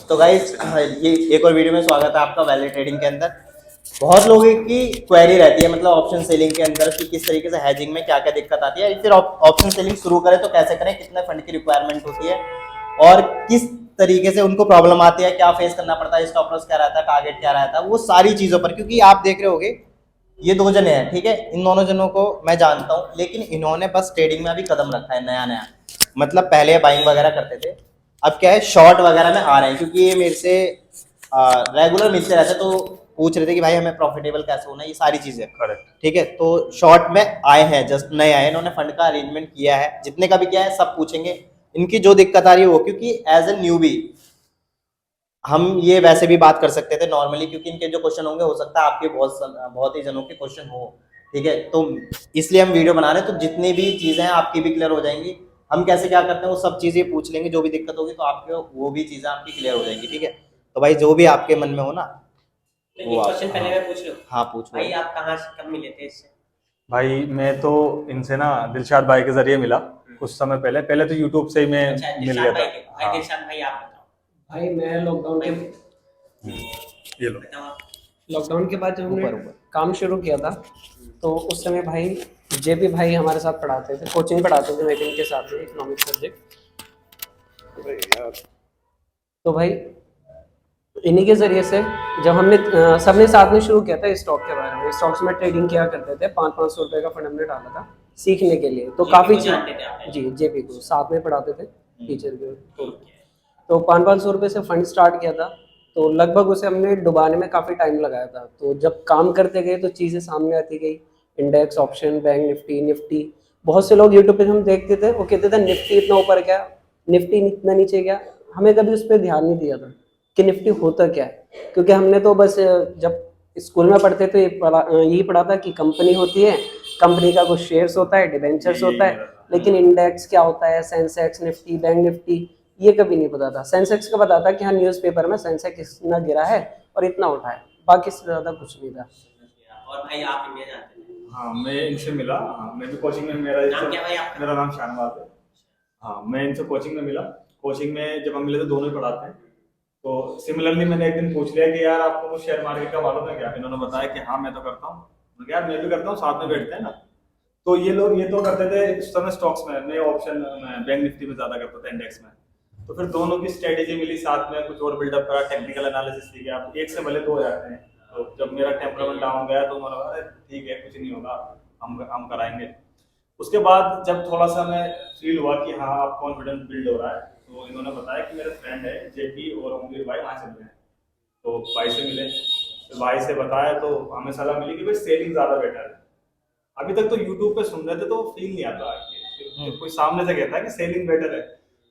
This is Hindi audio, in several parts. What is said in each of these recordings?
तो गाइस ये एक और वीडियो में स्वागत है आपका वैल्यू ट्रेडिंग के अंदर। बहुत लोगों की क्वेरी रहती है मतलब ऑप्शन सेलिंग के अंदर कि किस तरीके से हैजिंग में क्या क्या दिक्कत आती है, फिर ऑप्शन सेलिंग शुरू करें तो कैसे करें, कितने फंड की रिक्वायरमेंट होती है और किस तरीके से उनको प्रॉब्लम आती है, क्या फेस करना पड़ता है, स्टॉप लॉस क्या रहता है, टारगेट क्या रहता है, वो सारी चीजों पर। क्योंकि आप देख रहे होगे ये दो जने हैं, ठीक है, इन दोनों जनों को मैं जानता हूँ, लेकिन इन्होंने बस ट्रेडिंग में अभी कदम रखा है नया नया। मतलब पहले बाइंग वगैरह करते थे, अब क्या है शॉर्ट वगैरह में आ रहे हैं। क्योंकि ये मेरे से रेगुलर मिलते रहते, तो पूछ रहे थे कि भाई हमें प्रॉफिटेबल कैसे होना है, ये सारी चीजें करेक्ट, ठीक है। तो शॉर्ट में आए हैं, जस्ट नए आए, इन्होंने फंड का अरेंजमेंट किया है, जितने का भी किया है सब पूछेंगे इनकी जो दिक्कत आ रही है वो। क्योंकि एज ए न्यूबी हम ये वैसे भी बात कर सकते थे नॉर्मली, क्योंकि इनके जो क्वेश्चन होंगे हो सकता है आपके बहुत ही जनों के क्वेश्चन हो, ठीक है। तो इसलिए हम वीडियो बना रहे हैं, तो जितनी भी चीजें हैं आपकी भी क्लियर हो जाएंगी। हम कैसे क्या करते हैं वो सब चीजें पूछ लेंगे, जो भी दिक्कत होगी तो आपके वो भी चीजें आपकी क्लियर हो जाएंगी, ठीक है। तो भाई जो भी आपके मन में हो ना वो क्वेश्चन पहले मैं पूछ लूं। हाँ पूछ लो भाई आप कहाँ से कब मिले थे इससे? भाई मैं तो इनसे ना दिलशाद भाई के जरिए मिला कुछ समय पहले। पहले तो यूट्यूब से ही मैं अच्छा, मिल दिलशाद गया भाई था। के भाई, हाँ, दिलशाद भाई आप बताओ। भाई मैं लॉकडाउन के ये लो। बताओ आप। लॉकडाउन के बाद जब हमने ऊपर ऊपर काम शुरू किया था तो उस समय भाई जेपी भाई हमारे साथ पढ़ाते थे, कोचिंग पढ़ाते थे मेरे के साथ में इकोनॉमिक्स सब्जेक्ट। तो भाई इन्हीं के ज़रिए से जब हमने सबने साथ में शुरू किया था स्टॉक के बारे में, स्टॉक्स में ट्रेडिंग किया करते थे, 500-500 रुपये का फंड हमने डाला था सीखने के लिए। तो JP काफ़ी को जानते थे आप? जी जेपी को साथ में पढ़ाते थे टीचर के तौर पे। तो 500-500 रुपये से फंड स्टार्ट किया था, तो लगभग उसे हमने डुबाने में काफ़ी टाइम लगाया था। तो जब काम करते गए तो चीज़ें सामने आती गई, इंडेक्स, ऑप्शन, बैंक निफ्टी। बहुत से लोग यूट्यूब पे हम देखते थे, वो कहते थे निफ्टी इतना ऊपर गया, निफ्टी इतना नीचे गया। हमें कभी उस पर ध्यान नहीं दिया था कि निफ्टी होता क्या है, क्योंकि हमने तो बस जब स्कूल में पढ़ते थे यही पढ़ा था कि कंपनी होती है, कंपनी का कुछ शेयर्स होता है, डिबेंचर्स होता है, लेकिन इंडेक्स क्या होता है, सेंसेक्स, निफ्टी, बैंक निफ्टी, ये कभी नहीं पता था। सेंसेक्स का पता था कि हाँ न्यूज़पेपर में सेंसेक्स इतना गिरा है और इतना उठा है, बाकी से ज़्यादा कुछ नहीं था। और भाई आप इंडिया जानते थे? हाँ, मैं इनसे मिला। हाँ, मैं भी कोचिंग में मेरा नाम क्या भाई आपका? मेरा नाम शाहनवाज है। हाँ, मैं इनसे कोचिंग में मिला। कोचिंग में जब हम मिले तो दोनों ही पढ़ाते हैं। तो सिमिलरली मैंने एक दिन पूछ लिया कि यार आपको कुछ शेयर मार्केट का मालूम है क्या? इन्होंने बताया कि हाँ मैं तो करता हूँ। मैं कहा, यार मैं भी करता हूँ, साथ में बैठते हैं ना। तो ये लोग ये तो करते थे उस समय स्टॉक्स में, मैं ऑप्शन बैंक निफ्टी में ज्यादा करता था, इंडेक्स में। तो फिर दोनों की स्ट्रेटेजी मिली, साथ में कुछ और बिल्डअप करा, टेक्निकल एनालिसिस सीखे। आप एक से भले दो हो जाते हैं। तो जब मेरा टेम्परामेंट डाउन गया तो उन्होंने कहा ठीक है कुछ नहीं होगा, हम कराएंगे। उसके बाद जब थोड़ा सा मैं फील हुआ कि हाँ अब कॉन्फिडेंस बिल्ड हो रहा है, तो इन्होंने बताया कि मेरे फ्रेंड है जेपी और ओमवीर भाई, वहाँ से मिले हैं। तो भाई से मिले, तो भाई से बताया तो हमें सलाह मिली कि भाई सेलिंग ज़्यादा बेटर है। अभी तक तो यूट्यूब पे सुन रहे थे तो फील नहीं आता कि कोई सामने से कहता है कि सेलिंग बेटर है।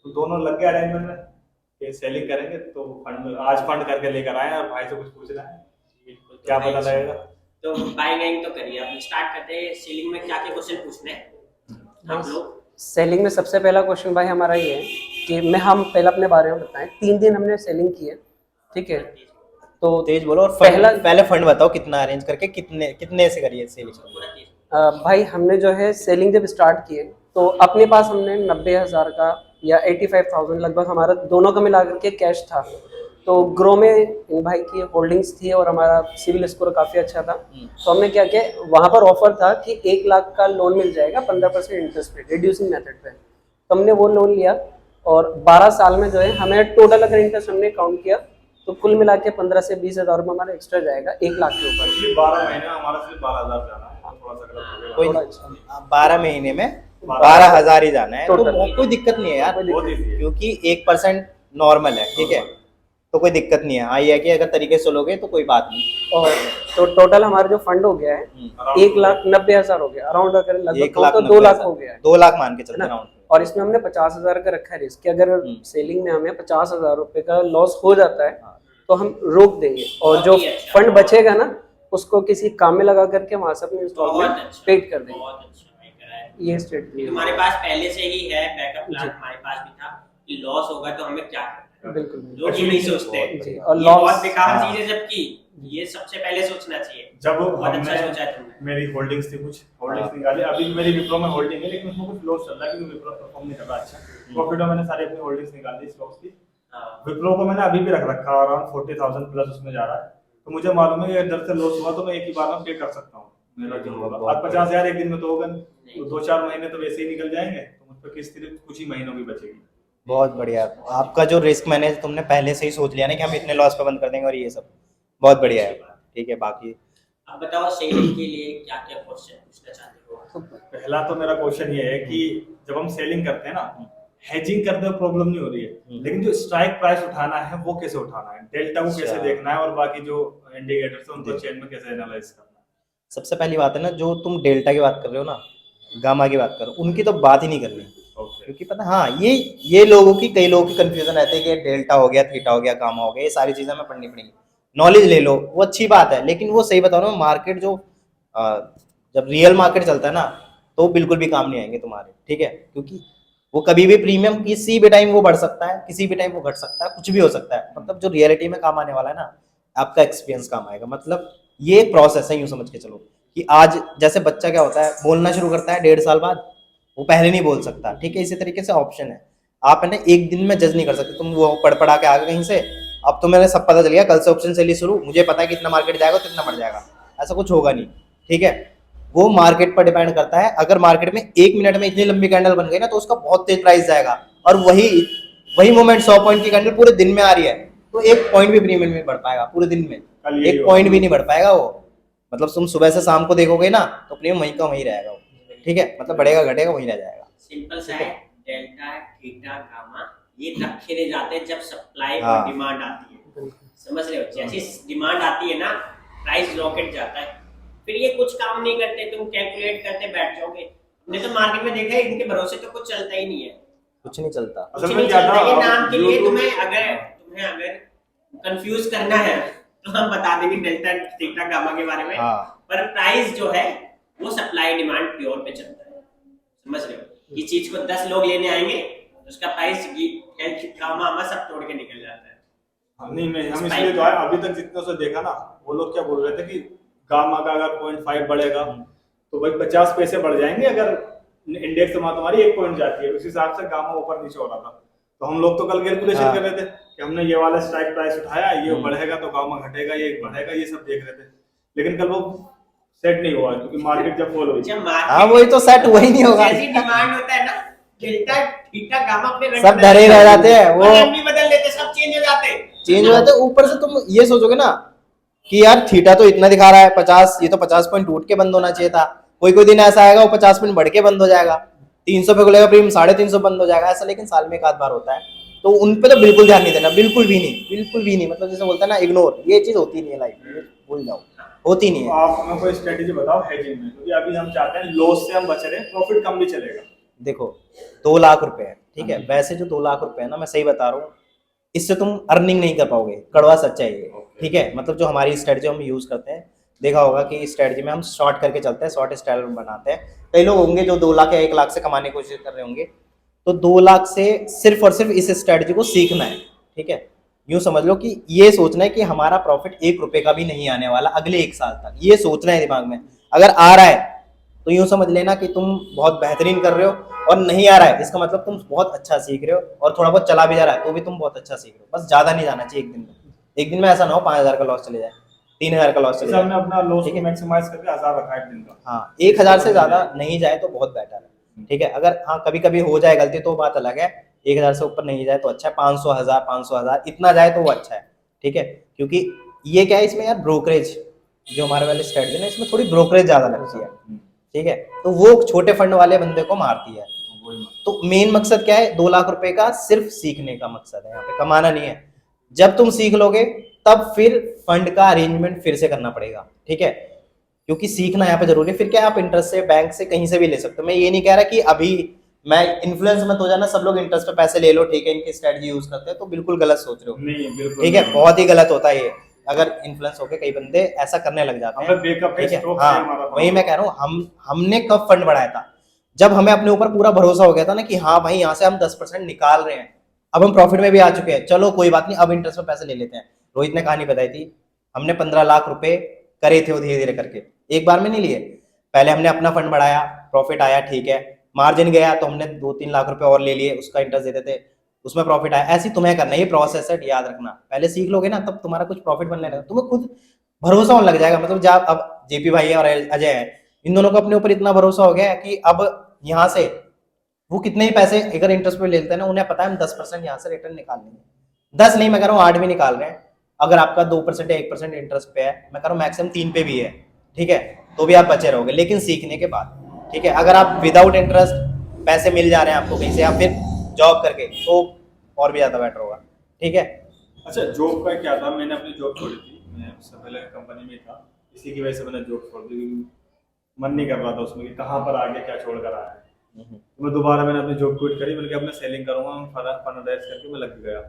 तो दोनों लग गए अरेंजमेंट में कि सेलिंग करेंगे। तो फंड आज फंड करके लेकर आए और भाई से कुछ पूछ रहे हैं, बिल्कुल। तो क्या भाई, पता लगेगा। तो बाइंग तो करिए, अब स्टार्ट करते हैं। सेलिंग में क्या क्या क्वेश्चन पूछने हैं आप लोग? सेलिंग में सबसे पहला क्वेश्चन भाई हमारा ये है कि हम पहले अपने बारे में बताएं। 3 दिन हमने सेलिंग की है, ठीक है। तो तेज बोलो। और पहले फंड बताओ कितना अरेंज करके कितने से करिए सेलिंग। पूरा तेज। भाई हमने जो है सेलिंग जब स्टार्ट किए तो अपने पास हमने 90,000 का या 85,000 लगभग हमारा दोनों का मिला करके कैश था। तो ग्रो में इन भाई की होल्डिंग्स थी और हमारा सिविल स्कोर काफ़ी अच्छा था। तो हमने क्या किया, वहाँ पर ऑफर था कि 1 लाख का लोन मिल जाएगा 15% इंटरेस्ट पे, रिड्यूसिंग मेथड पे। तो हमने वो लोन लिया और 12 साल में जो है हमें टोटल अगर इंटरेस्ट हमने काउंट किया तो कुल मिला के 15 से 20,000 रुपये हमारा एक्स्ट्रा जाएगा 1 लाख के ऊपर। 12 महीने में हमारा सिर्फ 12,000 जाना है, थोड़ा सा गलत हो गया। कोई थोड़ा अच्छा। 12 महीने में 12,000 ही जाना है, तो Total। कोई दिक्कत नहीं है यार, बहुत easy है। क्योंकि 1% नॉर्मल है, ठीक है। तो कोई दिक्कत नहीं है। हाँ ये है कि अगर तरीके से लोगे तो कोई बात नहीं। और तो टोटल हमारा जो फंड हो गया है 1,90,000 हो गया, अराउंड अगर लगभग तो 2 लाख हो गया है, 2 लाख मान के है चलते ना। राउंड। और इसमें हमने 50,000 का रखा है रिस्क कि अगर सेलिंग में हमें 50,000 रुपये का लॉस हो जाता है तो हम रोक देंगे, और जो बहुत ही अच्छा। फंड बचेगा ना उसको किसी काम में लगा करके वहां से अपने बहुत इंस्टॉलमेंट अच्छा, पेड कर देंगे। बहुत अच्छा भाई करा है। ये स्ट्रेटजी हमारे पास पहले से ही है बैकअप प्लान, जी। हमारे पास भी था कि लॉस होगा तो हमें क्या करना है। बिल्कुल लोग ये नहीं सोचते जी। और ये बहुत लॉस बेकार चीज है, जबकि ये सबसे पहले सोचना चाहिए। जब बहुत अच्छा हमने सोचा है तुमने। मेरी होल्डिंग्स थी, कुछ होल्डिंग्स निकाली। अभी मेरी विप्रो में होल्डिंग है, लेकिन उसमें कुछ लॉस चल रहा है क्योंकि विप्रो परफॉर्म नहीं कर रहा अच्छा। प्रॉफिट में मैंने सारी अपनी होल्डिंग्स निकाल दी स्टॉक्स की। हाँ, विप्रो को मैंने अभी भी रख रखा है, अराउंड 40,000 प्लस उसमें जा रहा है। तो मुझे मालूम है कि अगर से लॉस हुआ तो मैं एक ही बार में पे कर सकता हूँ, मेरा जो होगा। बहुत अब 50,000 एक दिन में तो होगा नहीं, नहीं। तो 2-4 महीने तो वैसे ही निकल जाएंगे, तो मुझ पर किस्त सिर्फ कुछ ही महीनों की बचेगी। बहुत बढ़िया। आपका जो रिस्क मैनेज तुमने पहले से ही सोच लिया ना कि हम इतने लॉस पे बंद कर देंगे और ये सब बहुत बढ़िया है। ठीक है, बाकी अब बताओ सेलिंग के लिए क्या क्या क्वेश्चन पूछना चाहते हो? पहला तो मेरा क्वेश्चन ये है कि जब हम सेलिंग करते हैं ना, हेजिंग करते हुए प्रॉब्लम नहीं हो रही है, लेकिन जो स्ट्राइक प्राइस उठाना है वो कैसे उठाना है, डेल्टा को कैसे अच्छा। देखना है, और बाकी जो इंडिकेटर्स है उनको चेन में कैसे एनालाइज करना है। सबसे पहली बात है ना, जो तुम डेल्टा की बात कर रहे हो ना, गामा की बात कर रहे हो, उनकी तो बात ही नहीं करनी। ओके, क्योंकि पता, हाँ, ये लोगों की, कई लोगों की कंफ्यूजन रहती है कि डेल्टा हो गया, थीटा हो गया, गामा हो गया, ये सारी चीजें हमें पढ़नी पड़ेंगी। नॉलेज ले लो, वो अच्छी बात है, लेकिन वो सही बताओ ना, मार्केट जो जब रियल मार्केट चलता है ना, तो बिल्कुल भी काम नहीं आएंगे तुम्हारे। ठीक है, क्योंकि वो कभी भी प्रीमियम किसी भी टाइम वो बढ़ सकता है, किसी भी टाइम वो घट सकता है, कुछ भी हो सकता है। मतलब जो रियलिटी में काम आने वाला है ना, आपका एक्सपीरियंस काम आएगा। मतलब ये एक प्रोसेस है, यूं समझ के चलो कि आज जैसे बच्चा क्या होता है, बोलना शुरू करता है 1.5 साल बाद, वो पहले नहीं बोल सकता। ठीक है, इसी तरीके से ऑप्शन है, आप है ना एक दिन में जज नहीं कर सकते। तुम वो पढ़ पढ़ा के आ गए कहीं से, अब तो मैंने सब पता चल गया, कल से ऑप्शन सेल शुरू, मुझे पता है कि इतना मार्केट जाएगा तो इतना बढ़ जाएगा, ऐसा कुछ होगा नहीं। ठीक है, वो मार्केट पर डिपेंड करता है। अगर मार्केट में 1 मिनट में इतनी लंबी कैंडल बन गई ना, तो उसका बहुत तेज प्राइस जाएगा, और वही वही मोमेंट 100 पॉइंट की कैंडल पूरे दिन में आ रही है, तो 1 पॉइंट भी प्रीमियम नहीं बढ़ पाएगा पूरे दिन में, कल यही 1 होगा। पॉइंट भी नहीं बढ़ पाएगा वो। मतलब तुम सुबह से शाम को देखोगे ना, तो प्रीमियम वहीं का वहीं रहेगा वो। ठीक है, मतलब बढ़ेगा घटेगा वहीं रह जाएगा। सिंपल सा है, डेल्टा थीटा गामा ये रखे रह जाते हैं जब सप्लाई हाँ। और डिमांड आती है। समझ रहे हो, जैसे डिमांड आती है ना, प्राइस रॉकेट जाता है, फिर ये कुछ काम नहीं करते, तुम कैलकुलेट करते बैठ जाओगे। हमने तो मार्केट में देखा है, इनके भरोसे तो कुछ चलता ही नहीं है, कुछ नहीं चलता। कुछ असल नहीं में क्या चलता। था, ये अब नाम के लिए YouTube- तुम्हें अगर कंफ्यूज करना है तो हम बता देंगे डेल्टा थीटा गामा के बारे में। हाँ। पर प्राइस जो है वो सप्लाई डिमांड प्योर पे चलता है। समझ रहे हो, ये चीज को 10 लोग लेने आएंगे तो उसका प्राइस गामा आमा सब तोड़ के निकल जाता है। नहीं, मैं हम इसलिए तो आए, अभी तक जितने से देखा ना, वो लोग क्या बोल रहे थे कि गामा का अगर 0.5 बढ़ेगा तो भाई 50 पैसे बढ़ जाएंगे, अगर इंडेक्स में तुम्हारी 1 पॉइंट जाती है, उस हिसाब से गामा ऊपर नीचे हो रहा था। तो हम लोग तो कल कैलकुलेशन हाँ। कर रहे थे कि हमने ये वाला स्ट्राइक प्राइस उठाया, ये बढ़ेगा तो गामा घटेगा, ये बढ़ेगा, ये सब देख रहे थे, लेकिन कल वो सेट नहीं हुआ, क्योंकि मार्केट जब फॉल हुई। जब हाँ, वही तो सेट वही नहीं होगा। जैसी डिमांड होता है ना, डेल्टा थीटा गामा अपने रंग सब बदल धरे देते रह हैं। जाते हैं, वो और रंग भी बदल देते, सब चेंज हो जाते, चेंज हो जाते हैं। ऊपर से तुम ये सोचोगे ना कि यार थीटा तो इतना दिखा रहा है 50, ये तो 50 पॉइंट टूट के बंद होना चाहिए था। कोई दिन ऐसा आएगा वो 50 पॉइंट बढ़ के बंद हो जाएगा, 300 पे खुलेगा प्रीमियम 350 बंद हो जाएगा, ऐसा लेकिन साल में एक आध बार होता है। तो उन पे तो बिल्कुल ध्यान नहीं देना, बिल्कुल भी नहीं, बिल्कुल भी नहीं। मतलब जैसे बोलता है ना, इग्नोर, ये चीज होती नहीं है लाइफ में, भूल जाओ, होती नहीं है। आप हमें कोई स्ट्रेटेजी बताओ हेजिंग में, क्योंकि अभी हम चाहते हैं लॉस से हम बच रहे हैं, प्रॉफिट कम भी चलेगा। देखो 2 लाख रुपए है, ठीक है, वैसे जो 2 लाख रुपए है ना, मैं सही बता रहा हूँ, इससे तुम अर्निंग नहीं कर पाओगे, कड़वा सच्चा है ये। ठीक है, मतलब जो हमारी स्ट्रेटजी हम यूज करते हैं, देखा होगा कि स्ट्रेटजी में हम शॉर्ट करके चलते हैं, शॉर्ट स्टाइल बनाते हैं। कई लोग होंगे जो 2 लाख या 1 लाख से कमाने की कोशिश कर रहे होंगे, तो 2 लाख से सिर्फ और सिर्फ इस स्ट्रेटजी को सीखना है। ठीक है, यूं समझ लो कि ये सोचना है कि हमारा प्रॉफिट 1 रुपए का भी नहीं आने वाला अगले 1 साल तक, ये सोचना है दिमाग में। अगर आ रहा है तो यूं समझ लेना कि तुम बहुत बेहतरीन कर रहे हो, और नहीं आ रहा है इसका मतलब तुम बहुत अच्छा सीख रहे हो, और थोड़ा बहुत चला भी जा रहा है तो भी तुम बहुत अच्छा सीख रहे हो। बस ज्यादा नहीं जाना चाहिए एक दिन में। एक दिन में ऐसा ना हो 5000 का लॉस चले जाए, 3000 का लॉस चले जैसे हमने जाए। अपना लॉस ठीक को है, मैक्सिमाइज करके 1000 रखा है एक दिन का। हाँ, 1000 से ज्यादा नहीं जाए तो बहुत बेटर है। ठीक है, अगर हाँ कभी कभी हो जाए गलती तो बात अलग है, 1000 से ऊपर नहीं जाए तो अच्छा है, 500 1000 500 1000 इतना जाए तो वो अच्छा है। ठीक है, क्योंकि ये क्या है, इसमें यार ब्रोकरेज, जो हमारे वाले स्ट्रेटजी है इसमें थोड़ी ब्रोकरेज ज्यादा लगती है। ठीक है, तो वो छोटे फंड वाले बंदे को मारती है। तो मेन मकसद क्या है, 2 लाख रुपए का सिर्फ सीखने का मकसद है, यहाँ पे कमाना नहीं है। जब तुम सीख लोगे तब फिर फंड का अरेंजमेंट फिर से करना पड़ेगा। ठीक है, क्योंकि सीखना यहाँ पे जरूरी है। फिर क्या आप इंटरेस्ट से बैंक से कहीं से भी ले सकते हो। मैं ये नहीं कह रहा कि अभी मैं इन्फ्लुएंस मत हो जाना, सब लोग इंटरेस्ट पे पैसे ले लो, ठीक है, इनकी स्ट्रेटजी यूज करते हैं, तो बिल्कुल गलत सोच रहे हो। नहीं, बिल्कुल ठीक है, बहुत ही गलत होता है ये, अगर इन्फ्लुएंस होकर कई बंदे ऐसा करने लग जाते हमें हैं। बैकअप है, ठीक है, स्टॉक से हाँ, हमारा वही मैं कह रहा हूँ, हमने कब फंड बढ़ाया था, जब हमें अपने ऊपर पूरा भरोसा हो गया था ना कि हाँ भाई यहाँ से हम 10% निकाल रहे हैं, अब हम प्रॉफिट में भी आ चुके हैं, चलो कोई बात नहीं, अब इंटरेस्ट में पैसे ले लेते हैं। रोहित ने कहानी बताई थी, हमने 15 लाख रुपए करे थे वो धीरे धीरे करके, एक बार में नहीं लिए। पहले हमने अपना फंड बढ़ाया, प्रॉफिट आया, ठीक है, मार्जिन गया तो हमने 2-3 लाख रुपए और ले लिए, उसका इंटरेस्ट देते थे। उसमें प्रॉफिट आया, ऐसे ही तुम्हें करना है। ये प्रोसेस है, याद रखना। पहले सीख लोगे ना तब तुम्हारा कुछ प्रॉफिट बनने लगेगा, तुम्हें खुद भरोसा होने लग जाएगा। मतलब जब अब जेपी भाई है और अजय है, इन दोनों को अपने ऊपर इतना भरोसा हो गया है कि अब यहाँ से वो कितने ही पैसे अगर इंटरेस्ट पे लेते हैं ना, उन्हें पता है हम 10% यहाँ से रिटर्न निकाल लेंगे। 10 नहीं, मैं कह रहा हूँ 8 भी निकाल रहे हैं। अगर आपका 2% या 1% इंटरेस्ट पे है, मैं कह रहा हूँ मैक्सिमम 3 पे भी है, ठीक है, तो भी आप बचे रहोगे, लेकिन सीखने के बाद, ठीक है। अगर आप विदाउट इंटरेस्ट पैसे मिल जा रहे हैं आपको कहीं से, या फिर जॉब करके, तो और भी ज्यादा बेटर होगा, ठीक है। अच्छा, जॉब का क्या था, मैंने अपनी जॉब छोड़ी थी, मैं उससे पहले कंपनी में था, इसी की वजह से मैंने जॉब छोड़ दी। मन नहीं कर रहा था उसमें कि कहाँ पर आगे क्या छोड़ कर आया है। तो मैं दोबारा मैंने अपनी जॉब क्विट करी, मैंने कहा अब मैं सेलिंग करूंगा, फंडाइज करके मैं लग गया।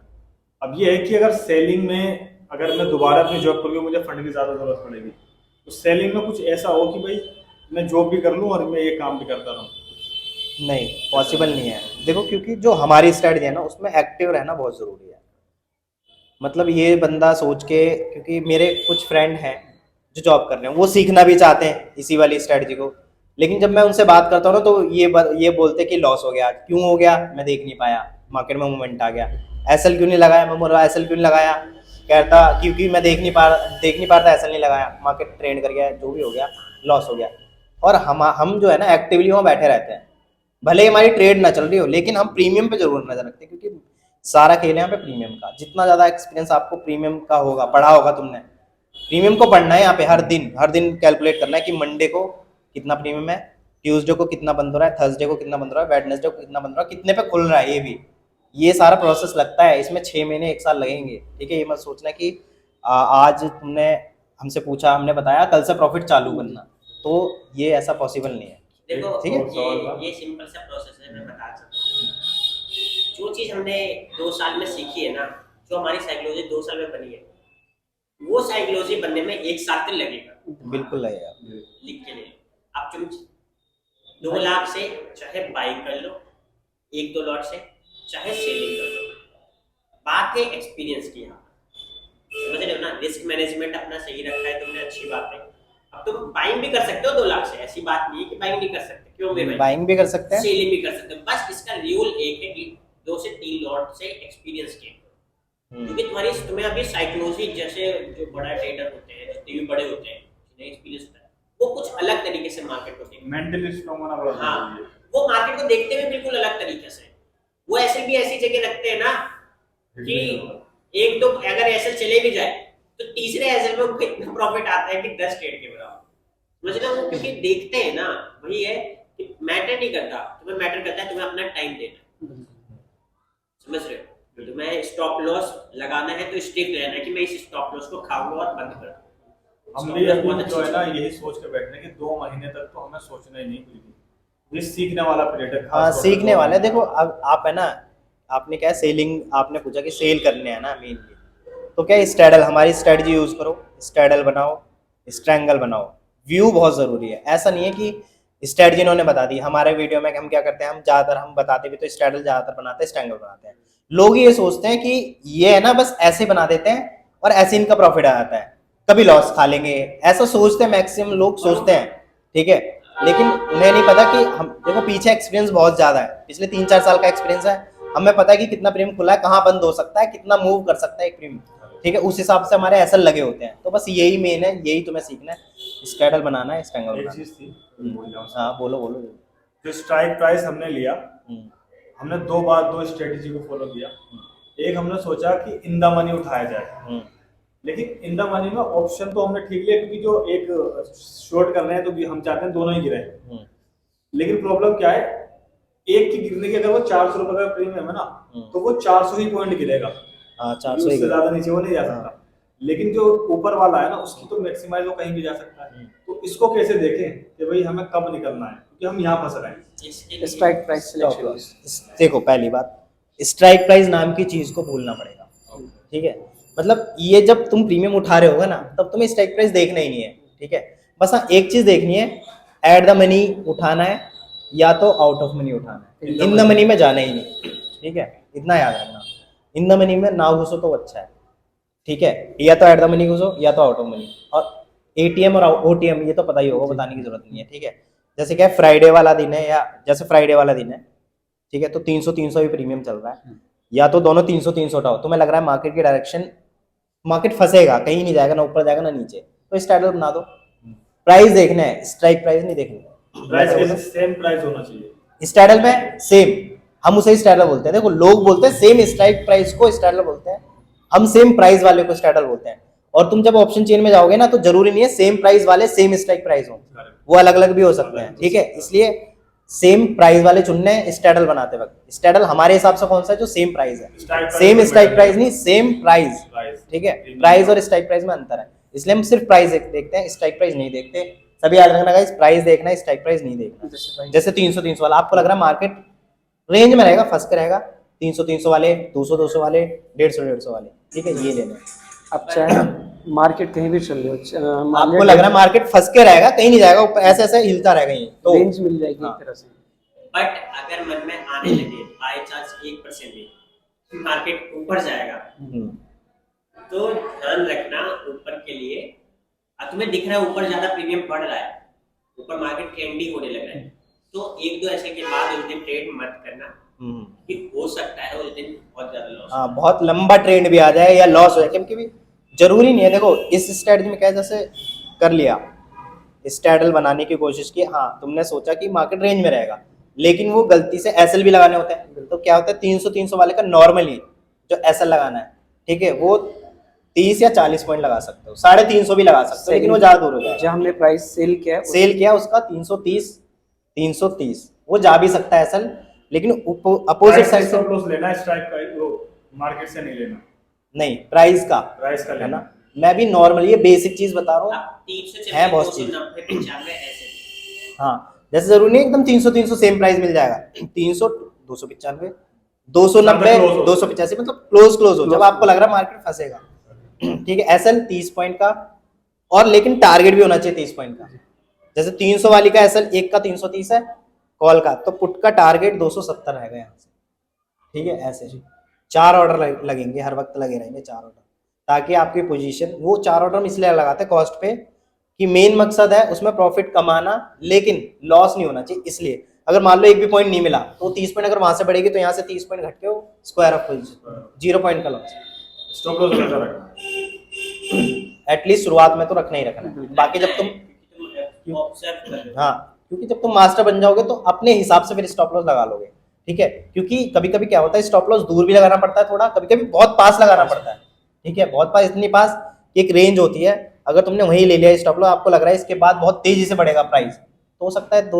अब ये है कि अगर सेलिंग में अगर मैं दोबारा अपनी जॉब करूँगी, मुझे फंड की ज़्यादा जरूरत पड़ेगी, तो सेलिंग में कुछ ऐसा हो कि भाई मैं जॉब भी कर लूँ और मैं ये काम भी करता रहूँ। नहीं, पॉसिबल नहीं है। देखो, क्योंकि जो हमारी स्ट्रेटजी है ना, उसमें एक्टिव रहना बहुत जरूरी है। मतलब ये बंदा सोच के, क्योंकि मेरे कुछ फ्रेंड हैं जो जॉब कर रहे हैं, वो सीखना भी चाहते हैं इसी वाली स्ट्रेटजी को, लेकिन जब मैं उनसे बात करता हूँ ना, तो ये बोलते हैं कि लॉस हो गया। क्यों हो गया? मैं देख नहीं पाया, मार्केट में मूवमेंट आ गया। एसएल क्यों नहीं लगाया? मैं बोल रहा एसएल क्यों नहीं लगाया? कहता क्योंकि मैं देख नहीं पा रहा था, एसएल नहीं लगाया, मार्केट ट्रेंड कर गया, जो भी हो गया, लॉस हो गया। और हम जो है ना, एक्टिवली वहाँ बैठे रहते हैं, भले ही हमारी ट्रेड ना चल रही हो, लेकिन हम प्रीमियम पे जरूर नजर रखते हैं, क्योंकि सारा खेल है यहाँ पे प्रीमियम का। जितना ज्यादा एक्सपीरियंस आपको प्रीमियम का होगा, पढ़ा होगा तुमने, प्रीमियम को पढ़ना है यहाँ पे, हर दिन कैलकुलेट करना है कि मंडे को कितना प्रीमियम है, ट्यूसडे को कितना बंद हो रहा है, थर्सडे को कितना बंद हो रहा है, वेडनेसडे को कितना बंद हो रहा है, कितने पे खुल रहा है। ये सारा प्रोसेस लगता है, इसमें 6 महीने 1 साल लगेंगे, ठीक है। ये मत सोचना कि आज तुमने हमसे पूछा, हमने बताया, कल से प्रॉफिट चालू करना, तो ये ऐसा पॉसिबल नहीं है। देखो, ठीक है, ये सिंपल सा प्रोसेस है, मैं बता सकता हूँ। जो चीज हमने 2 साल में सीखी है ना, जो हमारी साइकोलॉजी 2 साल में बनी है, वो साइकोलॉजी बनने में 1 साल तक लगेगा। बिल्कुल लगेगा। लिख के ले लो। अब तुम 2 लाख से चाहे बाई कर लो, 1-2 लॉट से चाहे सेलिंग कर लो, बात है एक्सपीरियंस की। यहाँ समझ रहे हो ना, रिस्क मैनेजमेंट अपना सही रखा है तुमने, अच्छी बात है। अब तुम बाइंग भी कर सकते हो 2 लाख से, ऐसी बात नहीं है कि बाइंग नहीं कर सकते। क्यों मेरे भाई? बाइंग भी कर सकते हैं, सेलिंग भी कर सकते हो। बस इसका रूल एक है कि 2 से 3 लॉट से एक्सपीरियंस गेन करो, क्योंकि तुम्हें अभी साइकोलॉजी, जैसे जो बड़ा ट्रेडर होते हैं, जितने भी बड़े होते हैं, जिन्हें एक्सपीरियंस होता है, वो कुछ अलग तरीके से मार्केट को देखते हैं। मेंटली स्ट्रांग होना बड़ा हाँ, जरूरी है। वो मार्केट को देखते हुए बिल्कुल अलग तरीके से। वो ऐसे भी ऐसी जगह रखते हैं ना कि 1-2 अगर एसएल चले भी जाए, तो तीसरे एसएल में उनको इतना प्रॉफिट आता है कि 10 ट्रेड के बराबर। समझ रहे हो? क्योंकि देखते हैं ना, वही है कि मैटर नहीं करता, तुम्हें मैटर करता है तुम्हें अपना टाइम देना। समझ रहे हो? तुम्हें स्टॉप लॉस लगाना है तो स्ट्रिक्ट रहना है कि मैं इस स्टॉप लॉस को खाऊंगा और बंद कर दूंगा। हम भी अभी जो है ना, यही सोच के बैठने कि 2 महीने तक तो हमें सोचना ही नहीं कुछ भी। ये सीखने वाला पीरियड है। हाँ, सीखने वाला है। देखो, अब आप है ना, आपने क्या सेलिंग, आपने पूछा कि सेल करने हैं ना मेनली, तो क्या स्ट्रैडल, हमारी स्ट्रेटजी यूज करो, स्ट्रैडल बनाओ, स्ट्रैंगल बनाओ। व्यू बहुत जरूरी है। ऐसा नहीं है कि स्ट्रेटजी इन्होंने बता दी। हमारे वीडियो में हम क्या करते हैं, हम ज्यादातर हम बताते भी तो स्ट्रैडल ज्यादातर बनाते हैं, स्ट्रैंगल बनाते हैं। लोग ये सोचते हैं कि ये है ना, बस ऐसे बना देते हैं और ऐसे इनका प्रॉफिट आ जाता है, कभी लॉस खा लेंगे, ऐसा सोचते हैं, मैक्सिमम लोग सोचते हैं, ठीक है। लेकिन उन्हें नहीं पता कि हम, देखो, पीछे एक्सपीरियंस बहुत ज्यादा है, पिछले 3-4 साल का एक्सपीरियंस है, हमें पता है कि कितना प्रीमियम खुला है, कहाँ बंद हो सकता है, कितना मूव कर सकता है एक प्रीमियम, ठीक है। उस हिसाब से हमारे एसएल लगे होते हैं। तो बस यही मेन है, यही तुम्हें सीखना है, स्ट्रैडल बनाना है, स्ट्रैंगल एक बनाना चीज थी, है। हाँ, बोलो। जो स्ट्राइक प्राइस हमने लिया, हमने 2 बार 2 स्ट्रेटजी को फॉलो किया। एक हमने सोचा कि इन द मनी उठाया जाए, लेकिन इन द मनी में ऑप्शन तो हमने ठीक लिया, क्योंकि जो एक शॉर्ट कर रहे हैं तो हम चाहते हैं दोनों ही गिरे। लेकिन प्रॉब्लम क्या है, एक की गिरने की अगर वो 400 रुपए का प्रीमियम है ना, तो वो 400 ही पॉइंट गिरेगा। हाँ, 400 उससे ही ज्यादा नीचे वो नहीं जा सकता। लेकिन जो ऊपर वाला है ना, उसकी तो मैक्सिमाइज वो कहीं भी जा सकता है। तो इसको कैसे देखें कि भाई हमें कब निकलना है, क्योंकि हम यहाँ फंस रहे हैं। Strike price selection. देखो, पहली बात, स्ट्राइक प्राइस नाम की चीज को भूलना पड़ेगा, ठीक है। मतलब ये जब तुम प्रीमियम उठा रहे होगा ना, तब तुम्हें स्ट्राइक प्राइस देखना ही नहीं है, ठीक है। बस हाँ, एक चीज देखनी है, एट द मनी उठाना है या तो आउट ऑफ मनी उठाना है। इन द मनी में जाना ही नहीं, ठीक है, इतना याद रखना। इन द मनी में ना घुसो तो अच्छा है, ठीक है। या तो एट द मनी घुसो या तो आउट ऑफ मनी। और एटीएम और ओटीएम ये तो पता ही होगा, बताने की जरूरत नहीं है, ठीक है। जैसे क्या फ्राइडे वाला दिन है, या जैसे फ्राइडे वाला दिन है, ठीक है, तो 300 भी प्रीमियम चल रहा है, या तो दोनों 300 उठाओ, तुम्हें लग रहा है मार्केट की डायरेक्शन, मार्केट फंसेगा, कहीं नहीं जाएगा, ना ऊपर जाएगा ना नीचे, तो स्ट्रैडल बना दो। प्राइस देखना है, स्ट्राइक प्राइस नहीं देखनी। प्राइस के सेम प्राइस होना चाहिए स्ट्रैडल में सेम, हम उसे स्ट्रैडल बोलते हैं। देखो लोग बोलते हैं सेम स्ट्राइक प्राइस को स्ट्रैडल बोलते हैं, हम सेम प्राइस वाले को स्ट्रैडल बोलते हैं। और तुम जब ऑप्शन चेन में जाओगे ना, तो जरूरी नहीं है सेम प्राइस वाले सेम स्ट्राइक प्राइस हो, वो अलग अलग भी हो सकते हैं, ठीक है। इसलिए सेम प्राइस वाले चुनने स्ट्रैडल बनाते वक्त। स्ट्रैडल हमारे हिसाब से कौन सा है, जो सेम प्राइस है, सेम स्ट्राइक प्राइस नहीं, सेम प्राइस, ठीक है। प्राइस और स्ट्राइक प्राइस में अंतर है, इसलिए हम सिर्फ प्राइस देखते हैं, स्ट्राइक प्राइस नहीं देखते। सभी याद रखना गाइस, प्राइस देखना है, स्ट्राइक प्राइस नहीं देखना। जैसे 300 वाला आपको लग रहा है मार्केट रेंज में रहेगा, फंस के रहेगा, 300 वाले, 200 वाले, 150 वाले, ठीक है, ये लेना। अब चाहे मार्केट कहीं भी चल रही हो, आपको लग रहा है मार्केट फंस के रहेगा, कहीं नहीं जाएगा, ऊपर ऐसे ऐसे हिलता रहेगा, ये तो रेंज मिल जाएगी एक तरह से। बट अगर मन में आने लगे बाय चांस 1% भी मार्केट ऊपर जाएगा, तो ध्यान रखना ऊपर के लिए। अब तुम्हें दिख रहा है ऊपर ज्यादा प्रीमियम बढ़ रहा है, ऊपर मार्केट ट्रेंडिंग होने लग रहा है, तो एक दो ऐसे के बाद उस दिन ट्रेड मत करना, कि हो सकता है उस दिन बहुत ज्यादा लॉस। हाँ, बहुत लंबा ट्रेंड भी आ जाए या लॉस हो जाए, क्योंकि जरूरी नहीं है। देखो इस स्ट्रेटजी में क्या है, जैसे कर लिया स्ट्रैडल बनाने की कोशिश की, हाँ तुमने सोचा कि मार्केट रेंज में रहेगा, लेकिन वो गलती से एसएल भी लगाने होते हैं, तो क्या होता है 300 वाले का नॉर्मली जो एसएल लगाना है, ठीक है, वो 30 या 40 पॉइंट लगा सकते हो, 350 भी लगा सकते हो, लेकिन वो ज्यादा दूर हो जाएगा। जहाँ हमने प्राइस सेल किया उसका 330 वो जा भी सकता है एसएल, लेकिन अपोजिट साइड से लॉस लेना है, स्ट्राइक प्राइस वो मार्केट से नहीं लेना, नहीं, प्राइस का है लेना। मैं भी नॉर्मली ये बेसिक चीज बता रहा हूँ, है बहुत चीज। 95 ऐसे। हाँ, जैसे जरूरी नहीं एकदम 300 सेम प्राइस मिल जाएगा, 300, 295, 290, 285, मतलब क्लोज हो, जब आपको लग रहा है मार्केट फंसेगा, ठीक है। एसएल 30 पॉइंट का, और लेकिन टारगेट भी होना चाहिए 30 पॉइंट का। जैसे 300 वाली का एसएल एक का 330 है कॉल का, तो पुट का टारगेट 270 रहेगा यहाँ से, ठीक है। ऐसे 4 ऑर्डर लगेंगे, हर वक्त लगे रहेंगे 4 ऑर्डर, ताकि आपकी पोजीशन, वो 4 ऑर्डर हम इसलिए लगाते हैं कॉस्ट पे कि मेन मकसद है उसमें प्रॉफिट कमाना, लेकिन लॉस नहीं होना चाहिए। इसलिए अगर मान लो एक भी पॉइंट नहीं मिला, तो 30 पॉइंट अगर वहां से बढ़ेगी, तो यहाँ से 30 पॉइंट घट के वो स्क्वायर ऑफ पोजीशन, 0 पॉइंट का लॉस। स्टॉप लॉस कैसा रखना, एटलीस्ट शुरुआत में तो रखना ही रखना है, बाकी जब तुम ऑब्जर्व कर रहे हो। हाँ, क्योंकि जब तुम मास्टर बन जाओगे तो अपने हिसाब से फिर स्टॉप लॉस लगा लोगे, ठीक है। क्योंकि कभी कभी क्या होता है, स्टॉप लॉस दूर भी लगाना पड़ता है थोड़ा, कभी कभी बहुत पास लगाना पड़ता है, ठीक है, बहुत पास, इतनी पास कि एक रेंज होती है, अगर तुमने वहीं ले लिया स्टॉप लॉस, आपको लग रहा है इसके बाद बहुत तेजी से बढ़ेगा प्राइस, तो हो सकता है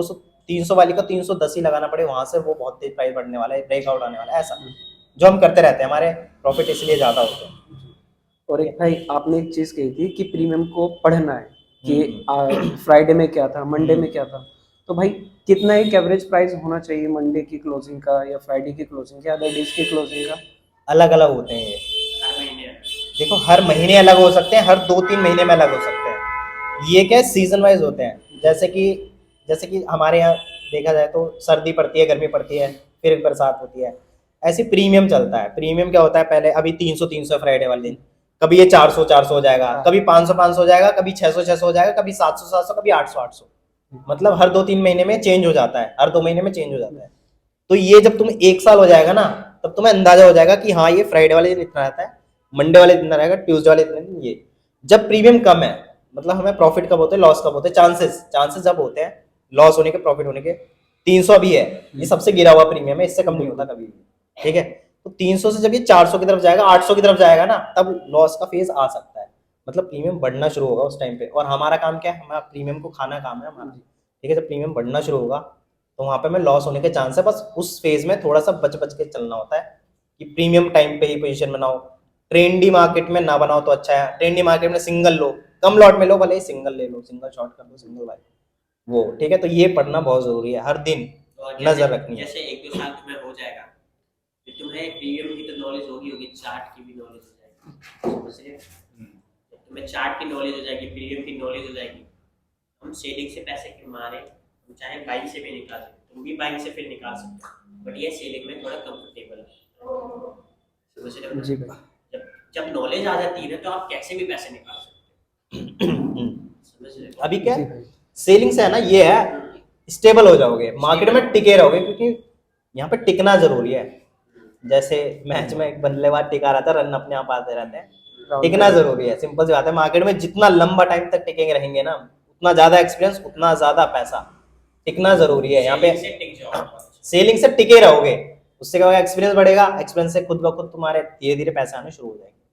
300 वाली का 310 ही लगाना पड़े, वहां से वो बहुत तेज प्राइस बढ़ने वाला है, ब्रेकआउट आने वाला है, ऐसा जो हम करते रहते हैं, हमारे प्रॉफिट इसलिए ज्यादा होते हैं। और एक भाई आपने एक चीज कही थी कि प्रीमियम को पढ़ना है, कि फ्राइडे में क्या था, मंडे में क्या था, तो भाई कितना एक एवरेज प्राइस होना चाहिए मंडे की क्लोजिंग का, या फ्राइडे की क्लोजिंग, या अदर डेज की क्लोजिंग का? अलग अलग होते हैं ये, हर महीने देखो हर महीने अलग हो सकते हैं, हर 2-3 महीने में अलग हो सकते हैं। ये क्या सीजन वाइज होते हैं, जैसे कि हमारे यहाँ देखा जाए तो सर्दी पड़ती है, गर्मी पड़ती है, फिर बरसात होती है, ऐसे प्रीमियम चलता है। प्रीमियम क्या होता है, पहले अभी 300 फ्राइडे वाले दिन, कभी ये 400 हो जाएगा, कभी 500 हो जाएगा, कभी 600 हो जाएगा, कभी 700 कभी 800। मतलब हर 2-3 महीने में चेंज हो जाता है, हर 2 महीने में चेंज हो जाता है। तो ये जब तुम 1 साल हो जाएगा ना, तब तुम्हें अंदाजा हो जाएगा कि हाँ ये फ्राइडे वाले दिन इतना रहता है, मंडे वाले दिन रहेगा, ट्यूसडे वाले दिन ये। जब प्रीमियम कम है, मतलब हमें प्रॉफिट कब होते हैं, लॉस कब होते हैं, चांसेस जब होते हैं लॉस होने के, प्रॉफिट होने के। 300 भी है, ये सबसे गिरा हुआ प्रीमियम है, इससे कम नहीं होता कभी भी, ठीक है। तो 300 से जब ये 400 की तरफ जाएगा, 800 की तरफ जाएगा ना, तब लॉस का फेज आ सकता है, मतलब प्रीमियम बढ़ना शुरू होगा उस टाइम पे। और हमारा काम क्या है, हमारा प्रीमियम को खाना काम है हमारा, ठीक है। जब प्रीमियम बढ़ना शुरू होगा तो वहां पे हमें लॉस होने के चांस है, बस उस फेज में थोड़ा सा बच के चलना होता है कि प्रीमियम टाइम पे ही पोजीशन बनाओ। ट्रेंडी मार्केट में ना बनाओ तो अच्छा है, ट्रेंडी मार्केट में सिंगल लो, कम लॉट में लो, भले ही सिंगल ले लो, सिंगल शॉर्ट कर लो, सिंगल बाय वो, ठीक है। तो ये पढ़ना बहुत जरूरी है, हर दिन नजर रखनी है। जैसे 1-2 साल तुम्हें हो जाएगा, फिर तुम्हें प्रीमियम की तो नॉलेज होगी, चार्ट की भी नॉलेज हो जाएगी, समझ रहे हो? जब तुम्हें चार्ट की नॉलेज हो जाएगी, प्रीमियम की नॉलेज हो जाएगी, हम सेलिंग से पैसे कमा रहे हैं, हम चाहे बाइंग से भी निकाल सकते, तुम भी बाइंग से फिर निकाल सकते हो, बट ये सेलिंग में थोड़ा कंफर्टेबल है, समझ रहे हो? जी भाई, जब नॉलेज आ जाती है ना, तो आप कैसे भी पैसे निकाल सकते हो, समझ रहे हो? अभी क्या सेलिंग से है ना, ये है स्टेबल हो जाओगे, मार्केट में टिके रहोगे, क्योंकि यहाँ पे टिकना जरूरी है। जैसे मैच में एक बल्लेबाज टिका रहता है, रन अपने आप आते रहते हैं। टिकना जरूरी है, सिंपल सी बात है। मार्केट में जितना लंबा टाइम तक टिकेंगे रहेंगे ना, उतना ज्यादा एक्सपीरियंस, उतना ज्यादा पैसा। टिकना जरूरी है यहाँ पे। से टिक जाओ। सेलिंग से टिके रहोगे, उससे क्या होगा, एक्सपीरियंस बढ़ेगा, एक्सपीरियंस से खुद ब खुद तुम्हारे धीरे धीरे पैसे आने शुरू हो जाएंगे।